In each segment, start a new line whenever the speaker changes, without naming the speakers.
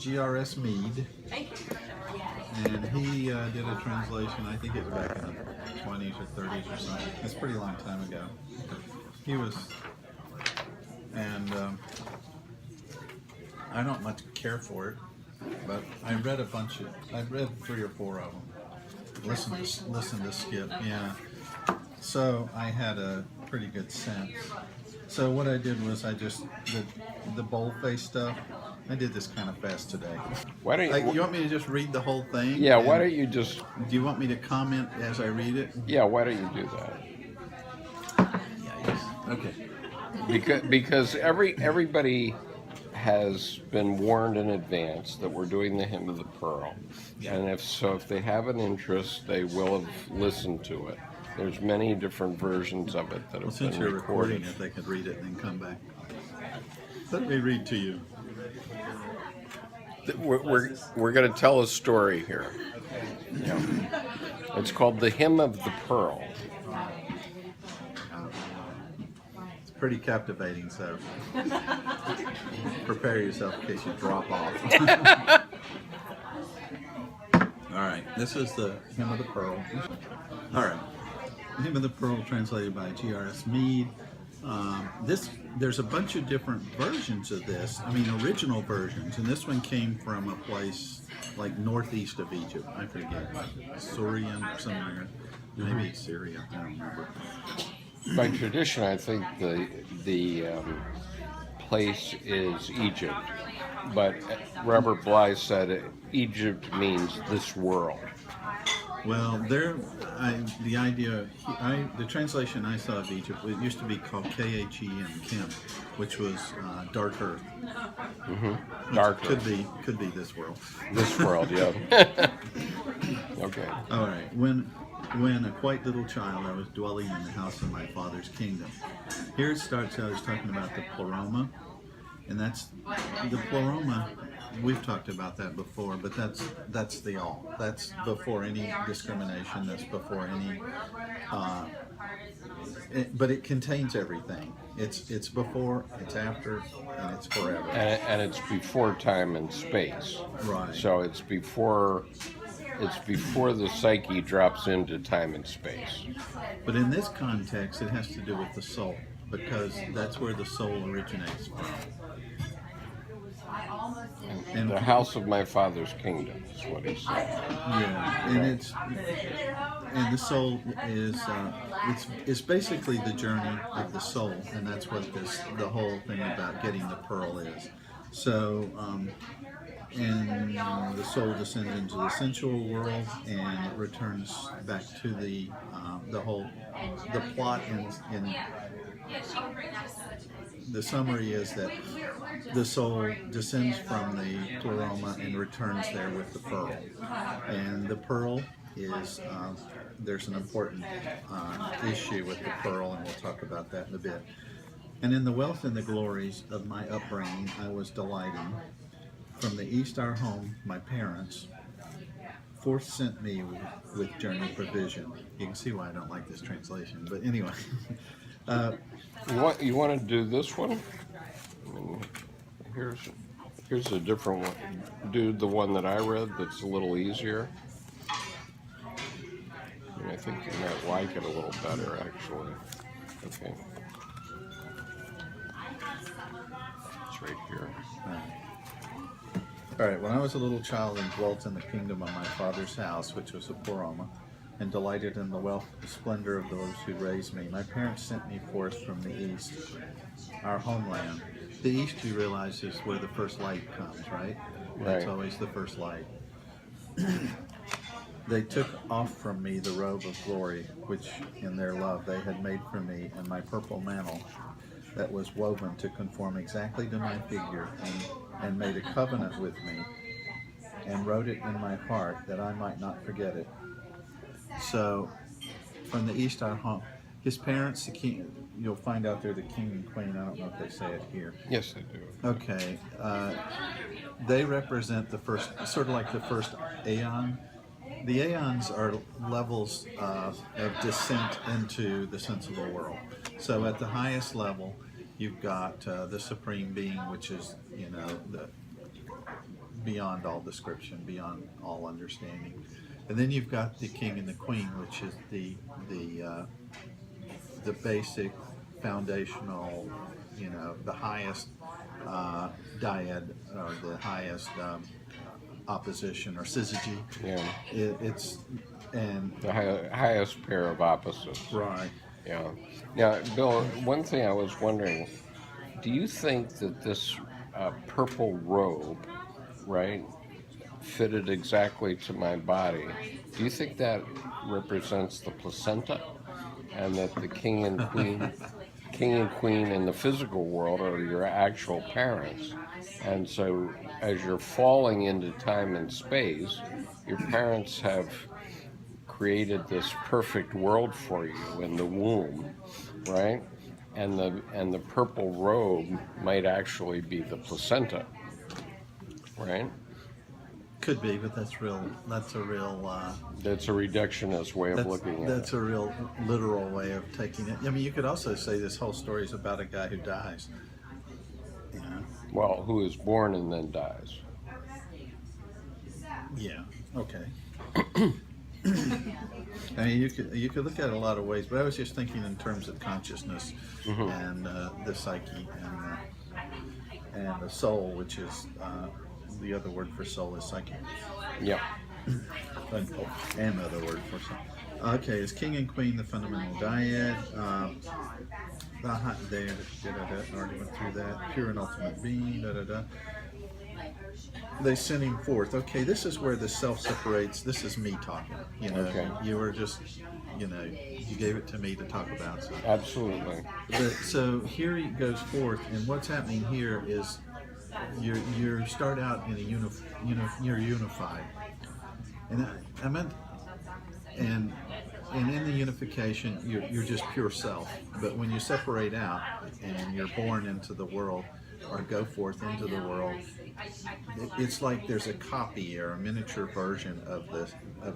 G.R.S. Meade, and he did a translation, I think it was back in the 20s or 30s or something. It's a pretty long time ago. He was, and I don't much care for it, but I read I read 3 or 4 of them. Listen to Skip, yeah. So I had a pretty good sense. So what I did was I just, the boldface stuff, I did this kind of fast today.
Why don't you...
you want me to just read the whole thing?
Yeah, why don't you just...
Do you want me to comment as I read it?
Yeah, why don't you do that?
Okay.
Because everybody has been warned in advance that we're doing the Hymn of the Pearl.
Yeah.
And if they have an interest, they will have listened to it. There's many different versions of it that have
Since
been
you're
recorded.
recording it, they could read it and then come back. Let me read to you.
We're going to tell a story here. Yeah. It's called the Hymn of the Pearl.
It's pretty captivating, so prepare yourself in case you drop off. All right, this is the Hymn of the Pearl. All right, the Hymn of the Pearl translated by G.R.S. Meade. There's a bunch of different versions of this. I mean, original versions, and this one came from a place like northeast of Egypt. I forget, Syrian or somewhere, maybe Syria. I don't remember.
By tradition, I think the place is Egypt, but Robert Bly said Egypt means this world.
Well, the translation I saw of Egypt, it used to be called Khem, which was Dark Earth.
Mm-hmm. Dark Earth.
Could be this world.
This world, yeah. Okay.
All right. When a quite little child, I was dwelling in the house of my father's kingdom. Here it starts out as talking about the Pleroma, and that's the Pleroma. We've talked about that before, but that's the all. That's before any discrimination. That's before any. But it contains everything. It's before, it's after, and it's forever.
And it's before time and space.
Right.
So it's before the psyche drops into time and space.
But in this context, it has to do with the soul, because that's where the soul originates from.
And the house of my father's kingdom is what he said.
Yeah, and the soul is it's basically the journey of the soul, and that's what the whole thing about getting the pearl is. So, and the soul descends into the sensual world and it returns back to the plot in the summary is that the soul descends from the Pleroma and returns there with the pearl. And the pearl is, there's an important issue with the pearl, and we'll talk about that in a bit. And in the wealth and the glories of my upbringing, I was delighting. From the east our home, my parents, forth sent me with journey provision. You can see why I don't like this translation, but anyway.
You want to do this one? Here's a different one. Do the one that I read that's a little easier. And I think you might like it a little better, actually. Okay. It's right here.
All right, when I was a little child and dwelt in the kingdom of my father's house, which was a Pleroma, and delighted in the wealth and splendor of those who raised me, my parents sent me forth from the east, our homeland. The east, you realize, is where the first light comes, right? That's always the first light. They took off from me the robe of glory, which in their love they had made for me, and my purple mantle that was woven to conform exactly to my figure, and made a covenant with me, and wrote it in my heart that I might not forget it. So, from the east our home, his parents, the king, you'll find out they're the king and queen. I don't know if they say it here.
Yes, they do.
Okay. They represent the first, sort of like the first aeon. The aeons are levels of descent into the sensible world. So at the highest level, you've got the supreme being, which is, beyond all description, beyond all understanding. And then you've got the king and the queen, which is the basic foundational, the highest dyad, or the highest opposition, or syzygy.
Yeah.
It's and
The highest pair of opposites.
right.
Yeah. Now, Bill, one thing I was wondering, do you think that this purple robe, right, fitted exactly to my body? Do you think that represents the placenta, and that the king and queen in the physical world are your actual parents? And so as you're falling into time and space, your parents have created this perfect world for you in the womb, right? And the purple robe might actually be the placenta, right?
Could be, but that's a real
That's a reductionist way of looking at
that's
it.
a real literal way of taking it. I mean, you could also say this whole story is about a guy who dies.
Well, who is born and then dies.
Yeah. Okay. I mean, you could look at it a lot of ways, but I was just thinking in terms of consciousness and the psyche and the soul, which is the other word for soul is psyche.
Yeah.
And another word for soul. Okay, is king and queen the fundamental dyad? Already went through that. Pure and ultimate being. They sent him forth. Okay, this is where the self separates. This is me talking.
Okay.
You were just, you gave it to me to talk about. So.
Absolutely.
So here he goes forth, and what's happening here is you start out in you're unified, and I meant, and in the unification you're just pure self. But when you separate out and you're born into the world, or go forth into the world, it's like there's a copy or a miniature version of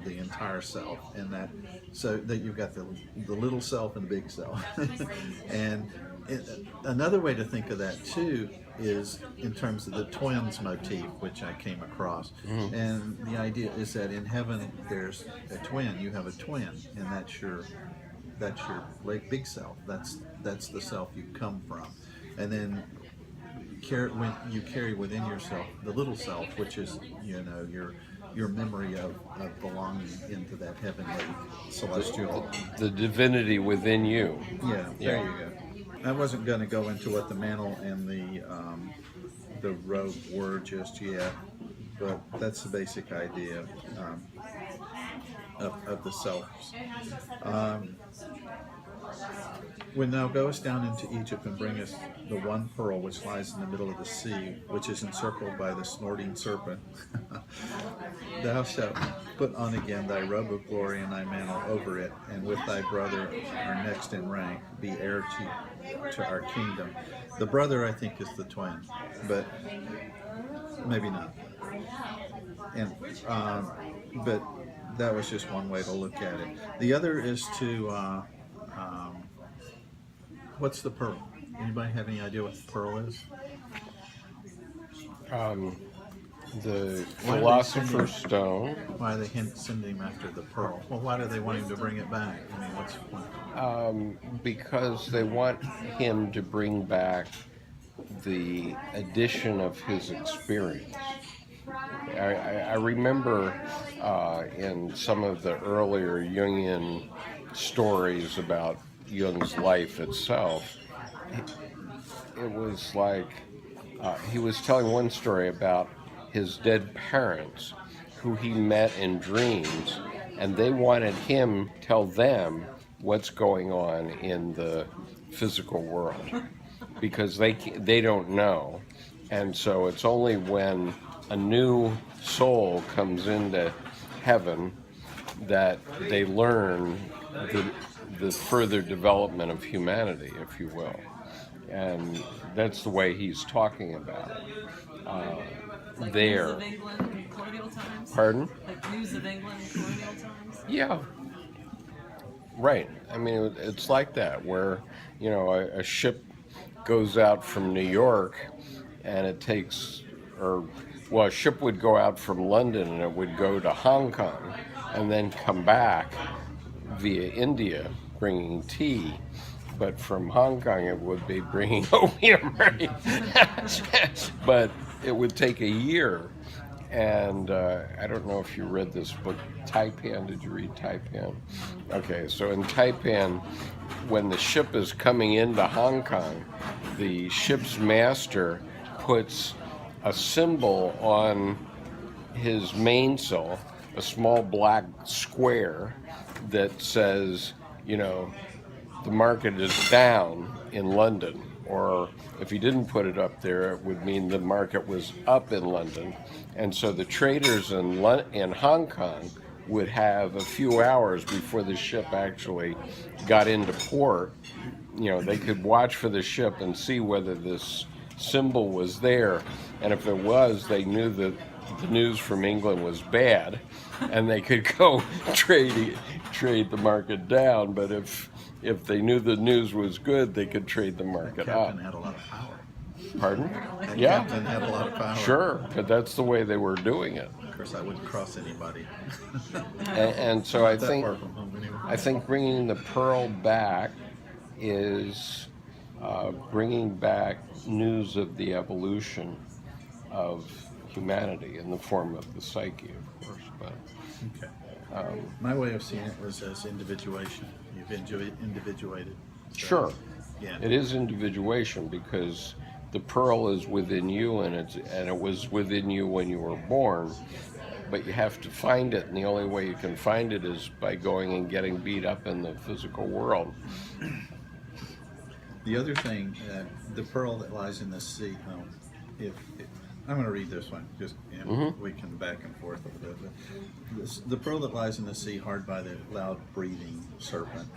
the entire self, and so that you've got the little self and the big self. And another way to think of that too is in terms of the twins motif, which I came across. And the idea is that in heaven there's a twin. You have a twin, and that's your big self. That's the self you come from, and then when you carry within yourself the little self, which is your memory of belonging into that heavenly celestial.
The divinity within you.
Yeah, there you go. I wasn't going to go into what the mantle and the robe were just yet, but that's the basic idea of the selves. When thou goest down into Egypt and bringest the one pearl which lies in the middle of the sea, which is encircled by the snorting serpent, thou shalt put on again thy robe of glory and thy mantle over it, and with thy brother, our next in rank, be heir to our kingdom. The brother, I think, is the twin, but maybe not. And but that was just one way to look at it. The other is to what's the pearl? Anybody have any idea what the pearl is?
The Philosopher's Stone.
Why are they sending him after the pearl? Well, why do they want him to bring it back? I mean, what's the point?
Because they want him to bring back the addition of his experience. I remember in some of the earlier Jungian stories about Jung's life itself, it was like he was telling one story about his dead parents who he met in dreams, and they wanted him to tell them what's going on in the physical world because they don't know. And so it's only when a new soul comes into heaven that they learn the further development of humanity, if you will. And that's the way he's talking about
like
there.
News of England in colonial times?
Pardon?
Like News of England in colonial times?
Yeah. Right. I mean, it's like that, where, a ship goes out from New York and it takes, or well, a ship would go out from London and it would go to Hong Kong and then come back via India bringing tea. But from Hong Kong, it would be bringing opium, right? But it would take a year. And I don't know if you read this book, Taipan. Did you read Taipan? Okay, so in Taipan, when the ship is coming into Hong Kong, the ship's master puts a symbol on his mainsail, a small black square that says, you know, the market is down in London. Or if he didn't put it up there, it would mean the market was up in London. And so the traders in Hong Kong would have a few hours before the ship actually got into port. You know, they could watch for the ship and see whether this symbol was there. And if it was, they knew that the news from England was bad, and they could go trade the market down. But if they knew the news was good, they could trade the market up.
Captain had a lot of power.
Pardon?
That
Yeah.
captain had a lot of power.
Sure, but that's the way they were doing it.
Of course, I wouldn't cross anybody.
And so I
That
think
far from home anyway.
I think bringing the pearl back is bringing back news of the evolution of humanity in the form of the psyche, of course. But
Okay. My way of seeing it was as individuation. You've individuated. So,
sure,
Yeah.
it is individuation because the pearl is within you, and it was within you when you were born. But you have to find it, and the only way you can find it is by going and getting beat up in the physical world.
The other thing, the pearl that lies in the sea. I'm going to read this one. Just we can back and forth a little bit. The pearl that lies in the sea, hard by the loud breathing serpent.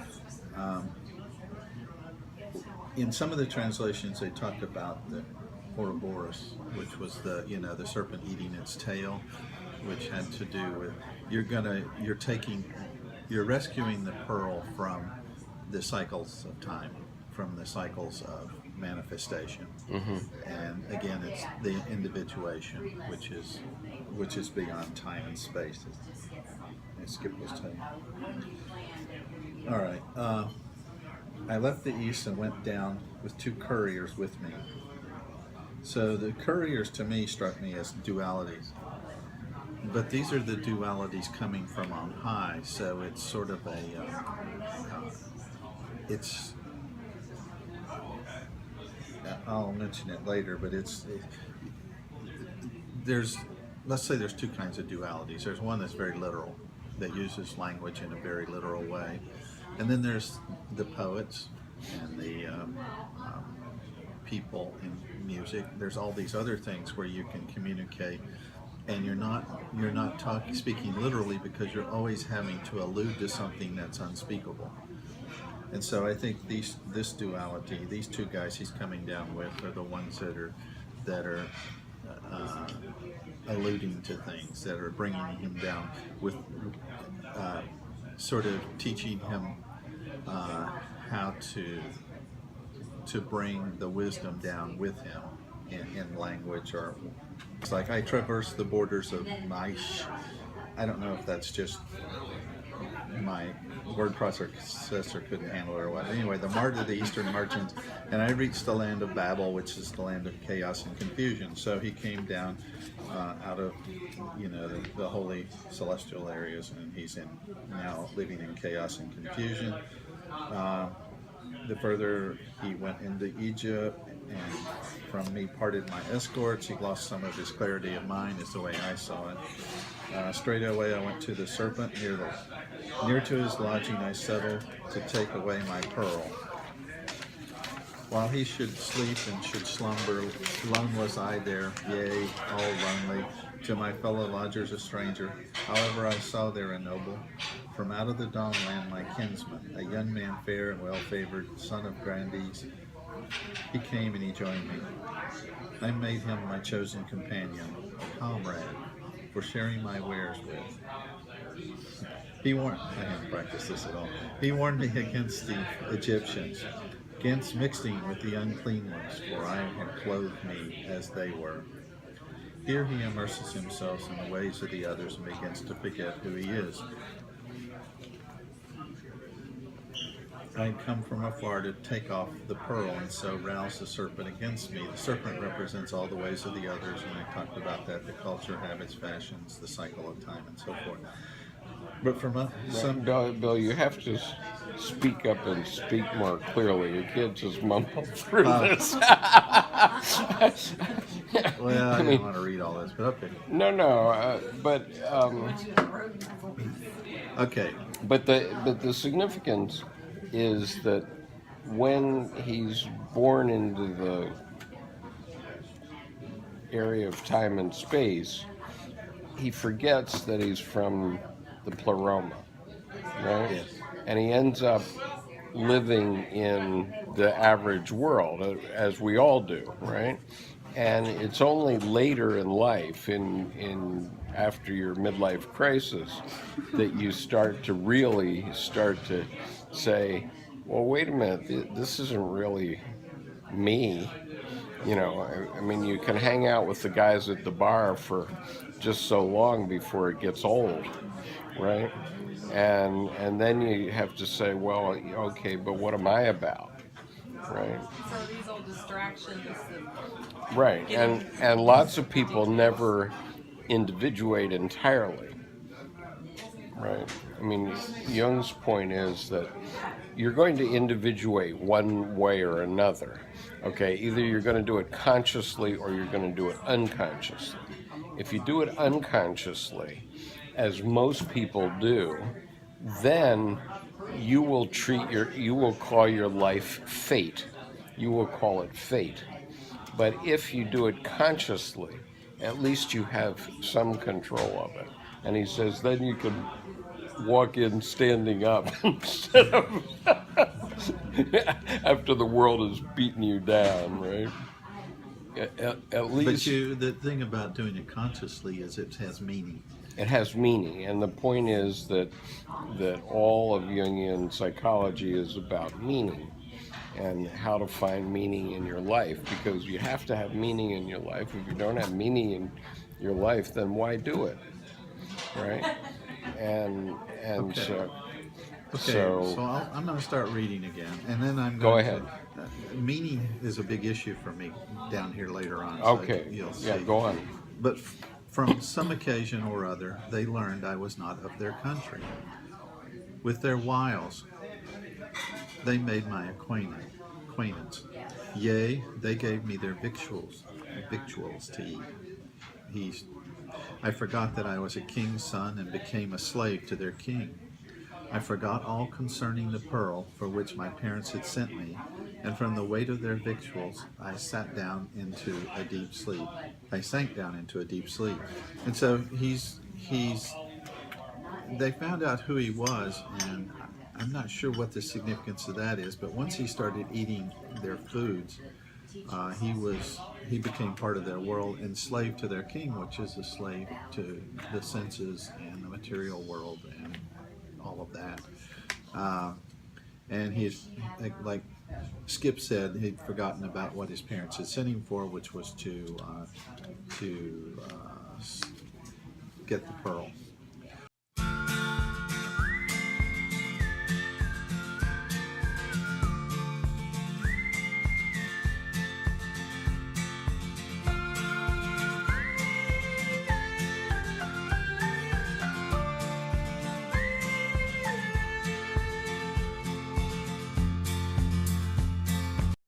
In some of the translations, they talk about the Ouroboros, which was the serpent eating its tail, which had to do with you're rescuing the pearl from the cycles of time, from the cycles of manifestation, and again, it's the individuation, which is beyond time and space. I skipped this time. All right. I left the east and went down with 2 couriers with me. So the couriers to me struck me as dualities, but these are the dualities coming from on high. So it's sort of I'll mention it later, but let's say there's 2 kinds of dualities. There's one that's very literal, that uses language in a very literal way. And then there's the poets and the people in music. There's all these other things where you can communicate, and you're not speaking literally, because you're always having to allude to something that's unspeakable. And so I think this duality, these 2 guys he's coming down with, are the ones that are alluding to things, that are bringing him down with sort of teaching him how to bring the wisdom down with him in language. Or it's like, I traverse the borders of Maish. I don't know if that's just my word processor couldn't handle it or what. Anyway, the mart of the eastern merchants, and I reached the land of Babel, which is the land of chaos and confusion. So he came down out of the holy celestial areas, and he's now living in chaos and confusion. The further he went into Egypt, and from me parted my escorts, he lost some of his clarity of mind, is the way I saw it. Straight away I went to the serpent, near to his lodging I settled to take away my pearl. While he should sleep and should slumber, lone was I there, yea, all lonely, to my fellow lodgers a stranger. However I saw there a noble, from out of the dawn land my kinsman, a young man fair and well-favored, son of grandees. He came and he joined me. I made him my chosen companion, a comrade, for sharing my wares with. He warned, I didn't practice this at all. He warned me against the Egyptians, against mixing with the unclean ones, for I had clothed me as they were. Here he immerses himself in the ways of the others and begins to forget who he is. I had come from afar to take off the pearl and so rouse the serpent against me. The serpent represents all the ways of the others, and I talked about that, the culture, habits, fashions, the cycle of time, and so forth. But from some...
Bill, you have to speak up and speak more clearly. You can't just mumble through this.
Well, I didn't want to read all this, but okay.
No, but
Okay.
But the significance is that when he's born into the area of time and space, he forgets that he's from the Pleroma, right?
Yes.
And he ends up living in the average world, as we all do, right? And it's only later in life, in after your midlife crisis, that you start to say, well, wait a minute, this isn't really me. You know, I mean, you can hang out with the guys at the bar for just so long before it gets old, right? And then you have to say, well, okay, but what am I about, right?
So these old distractions that
Right, and lots of people never individuate entirely, right? I mean, Jung's point is that you're going to individuate one way or another, okay? Either you're going to do it consciously or you're going to do it unconsciously. If you do it unconsciously, as most people do, then you will call your life fate. You will call it fate. But if you do it consciously, at least you have some control of it. And he says then you can walk in standing up instead of after the world has beaten you down, right? At least.
But the thing about doing it consciously is it has meaning.
It has meaning, and the point is that all of Jungian psychology is about meaning and how to find meaning in your life, because you have to have meaning in your life. If you don't have meaning in your life, then why do it, right? And
Okay.
so
I'm going to start reading again, and then I'm
go
going
ahead.
Meaning is a big issue for me down here later on. So
Okay,
you'll see.
yeah, go on.
But from some occasion or other, they learned I was not of their country. With their wiles, they made my acquaintance. Yea, they gave me their victuals to eat. I forgot that I was a king's son and became a slave to their king. I forgot all concerning the pearl for which my parents had sent me, and from the weight of their victuals I sank down into a deep sleep. And so they found out who he was, and I'm not sure what the significance of that is, but once he started eating their foods, he became part of their world, enslaved to their king, which is a slave to the senses and the material world and all of that. And he's, like Skip said, he'd forgotten about what his parents had sent him for, which was to get the pearl.